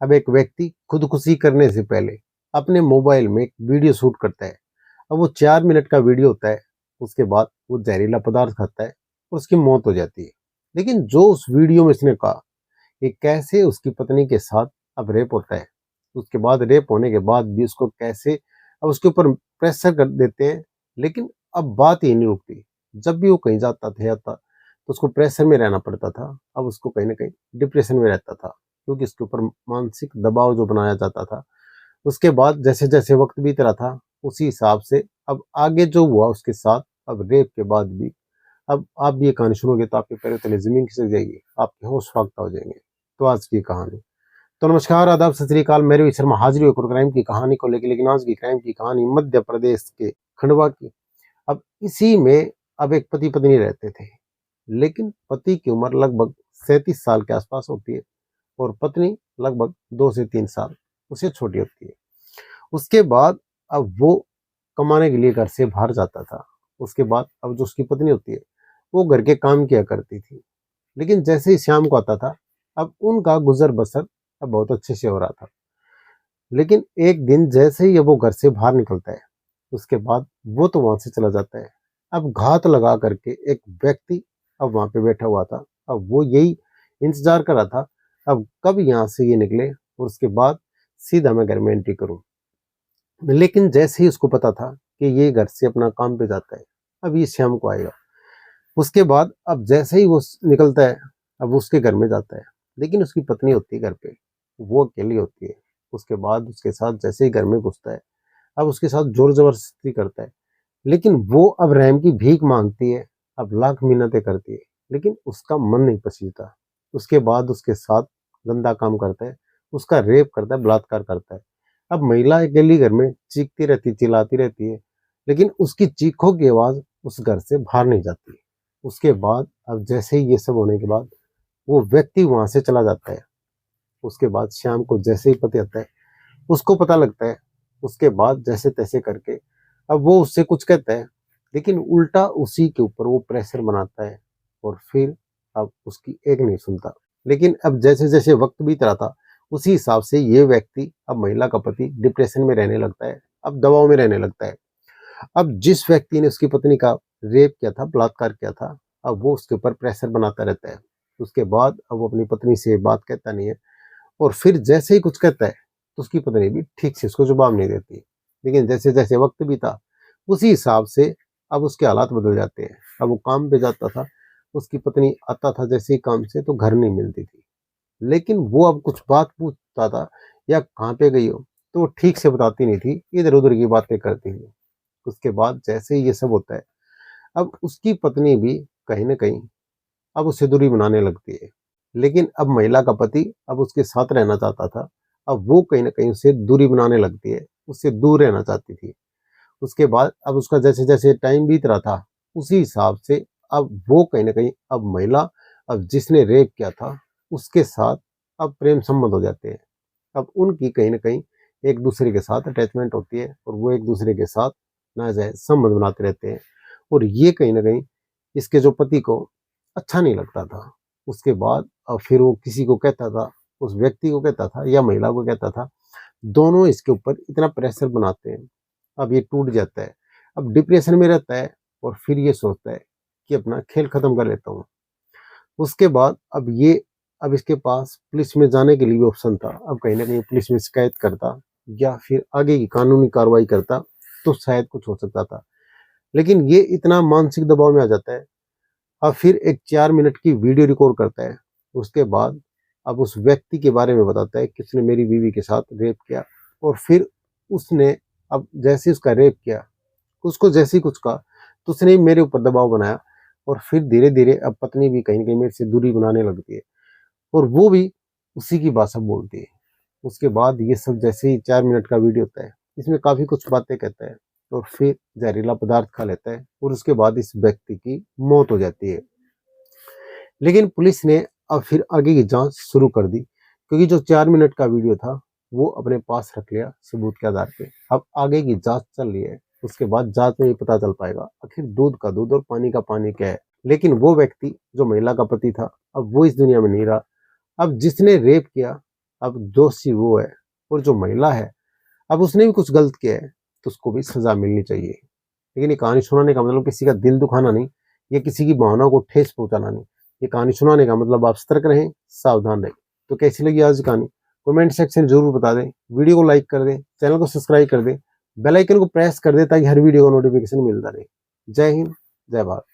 अब एक व्यक्ति खुदकुशी करने से पहले अपने मोबाइल में एक वीडियो शूट करता है। अब वो 4 मिनट का वीडियो होता है। उसके बाद वो जहरीला पदार्थ खाता है और उसकी मौत हो जाती है। लेकिन जो उस वीडियो में इसने कहा कि कैसे उसकी पत्नी के साथ अब रेप होता है, उसके बाद रेप होने के बाद भी उसको कैसे अब उसके ऊपर प्रेशर कर देते हैं। लेकिन अब बात ही नहीं रुकती। जब भी वो कहीं जाता था आता तो उसको प्रेशर में रहना पड़ता था। अब उसको कहीं ना कहीं डिप्रेशन में रहता था, क्योंकि इसके ऊपर मानसिक दबाव जो बनाया जाता था। उसके बाद जैसे जैसे वक्त बीत रहा था उसी हिसाब से अब आगे जो हुआ उसके साथ, अब रेप के बाद भी, अब आप भी ये कहानी सुनोगे तो आपके पैरों तले जमीन खिसक जाएगी, आपके होश फाख्ता हो जाएंगे। तो आज की कहानी। तो नमस्कार, आदाब, सत श्री अकाल। मैं रवि शर्मा हाजिर हुई क्राइम की कहानी को लेकर। लेकिन आज की क्राइम की कहानी मध्य प्रदेश के खंडवा की। अब इसी में अब एक पति पत्नी रहते थे। लेकिन पति की उम्र लगभग 37 साल के आसपास होती है और पत्नी लगभग 2 से 3 साल उससे छोटी होती है। उसके बाद अब वो कमाने के लिए घर से बाहर जाता था। उसके बाद अब जो उसकी पत्नी होती है वो घर के काम किया करती थी। लेकिन जैसे ही शाम को आता था, अब उनका गुजर बसर अब बहुत अच्छे से हो रहा था। लेकिन एक दिन जैसे ही अब वो घर से बाहर निकलता है, उसके बाद वो तो वहां से चला जाता है। अब घात लगा करके एक व्यक्ति अब वहां पे बैठा हुआ था। अब वो यही इंतजार कर रहा था, अब कब यहाँ से ये निकले और उसके बाद सीधा मैं घर में एंट्री करूं। लेकिन जैसे ही उसको पता था कि ये घर से अपना काम पे जाता है, अब ये शाम को आएगा। उसके बाद अब जैसे ही वो निकलता है, अब उसके घर में जाता है। लेकिन उसकी पत्नी होती है घर पे, वो अकेली होती है। उसके बाद उसके साथ जैसे ही घर में घुसता है, अब उसके साथ जोर जबरदस्ती करता है। लेकिन वो अब रहम की भीख मांगती है, अब लाख मिन्नतें करती है, लेकिन उसका मन नहीं पसीजता। उसके बाद उसके साथ गंदा काम करता है, उसका रेप करता है, बलात्कार करता है। अब महिला अकेली घर में चीखती रहती, चिल्लाती रहती है, लेकिन उसकी चीखों की आवाज उस घर से बाहर नहीं जाती। उसके बाद अब जैसे ही ये सब होने के बाद वो व्यक्ति वहां से चला जाता है। उसके बाद शाम को जैसे ही पति आता है, उसको पता लगता है। उसके बाद जैसे तैसे करके अब वो उससे कुछ कहता है, लेकिन उल्टा उसी के ऊपर वो प्रेशर बनाता है और फिर अब उसकी एक नहीं सुनता। लेकिन अब जैसे जैसे वक्त बीत रहा था उसी हिसाब से ये व्यक्ति, अब महिला का पति, डिप्रेशन में रहने लगता है, अब दबाव में रहने लगता है। अब जिस व्यक्ति ने उसकी पत्नी का रेप किया था, बलात्कार किया था, अब वो उसके ऊपर प्रेशर बनाता रहता है। उसके बाद अब वो अपनी पत्नी से बात कहता नहीं है और फिर जैसे ही कुछ कहता है तो उसकी पत्नी भी ठीक से उसको जवाब नहीं देती। लेकिन जैसे जैसे वक्त बीता उसी हिसाब से अब उसके हालात बदल जाते हैं। अब वो काम पे जाता था, उसकी पत्नी आता था जैसे ही काम से तो घर नहीं मिलती थी। लेकिन वो अब कुछ बात पूछता था या कहाँ पे गई हो, तो वो ठीक से बताती नहीं थी, इधर उधर की बातें करती थी। उसके बाद जैसे ही ये सब होता है, अब उसकी पत्नी भी कहीं ना कहीं अब उससे दूरी बनाने लगती है। लेकिन अब महिला का पति अब उसके साथ रहना चाहता था। अब वो कहीं ना कहीं उससे दूरी बनाने लगती है, उससे दूर रहना चाहती थी। उसके बाद अब उसका जैसे जैसे टाइम बीत रहा था उसी हिसाब से अब वो कहीं ना कहीं अब महिला, अब जिसने रेप किया था उसके साथ अब प्रेम संबंध हो जाते हैं। अब उनकी कहीं ना कहीं एक दूसरे के साथ अटैचमेंट होती है और वो एक दूसरे के साथ नाजायज संबंध बनाते रहते हैं। और ये कहीं ना कहीं इसके जो पति को अच्छा नहीं लगता था। उसके बाद अब फिर वो किसी को कहता था, उस व्यक्ति को कहता था या महिला को कहता था, दोनों इसके ऊपर इतना प्रेशर बनाते हैं। अब ये टूट जाता है, अब डिप्रेशन में रहता है और फिर ये सोचता है कि अपना खेल खत्म कर लेता हूँ। उसके बाद अब इसके पास पुलिस में जाने के लिए भी ऑप्शन था। अब कहीं ना कहीं पुलिस में शिकायत करता या फिर आगे की कानूनी कार्रवाई करता तो शायद कुछ हो सकता था। लेकिन ये इतना मानसिक दबाव में आ जाता है। अब फिर एक 4 मिनट की वीडियो रिकॉर्ड करता है। उसके बाद अब उस व्यक्ति के बारे में बताता है कि उसने मेरी बीवी के साथ रेप किया। और फिर उसने अब जैसे उसका रेप किया, उसको जैसे ही कुछ कहा तो उसने मेरे ऊपर दबाव बनाया। और फिर धीरे धीरे अब पत्नी भी कहीं ना कहीं मेरे से दूरी बनाने लगती है और वो भी उसी की भाषा बोलती है। उसके बाद ये सब जैसे ही 4 मिनट का वीडियो होता है, इसमें काफी कुछ बातें कहता है और फिर जहरीला पदार्थ खा लेता है और उसके बाद इस व्यक्ति की मौत हो जाती है। लेकिन पुलिस ने अब फिर आगे की जांच शुरू कर दी, क्योंकि जो 4 मिनट का वीडियो था वो अपने पास रख लिया सबूत के आधार पे। अब आगे की जांच चल रही है। उसके बाद जांच में ये पता चल पाएगा आखिर दूध का दूध और पानी का पानी क्या है। लेकिन वो व्यक्ति जो महिला का पति था, अब वो इस दुनिया में नहीं रहा। अब जिसने रेप किया अब दोषी वो है और जो महिला है अब उसने भी कुछ गलत किया है तो उसको भी सजा मिलनी चाहिए। लेकिन ये कहानी सुनाने का मतलब किसी का दिल दुखाना नहीं, या किसी की भावनाओं को ठेस पहुंचाना नहीं। ये कहानी सुनाने का मतलब आप सतर्क रहें, सावधान रहें। तो कैसी लगी आज की कहानी कमेंट सेक्शन में जरूर बता दें। वीडियो को लाइक कर दें, चैनल को सब्सक्राइब कर दें, बेल आइकन को प्रेस कर दें ताकि हर वीडियो का नोटिफिकेशन मिलता रहे। जय हिंद, जय भारत।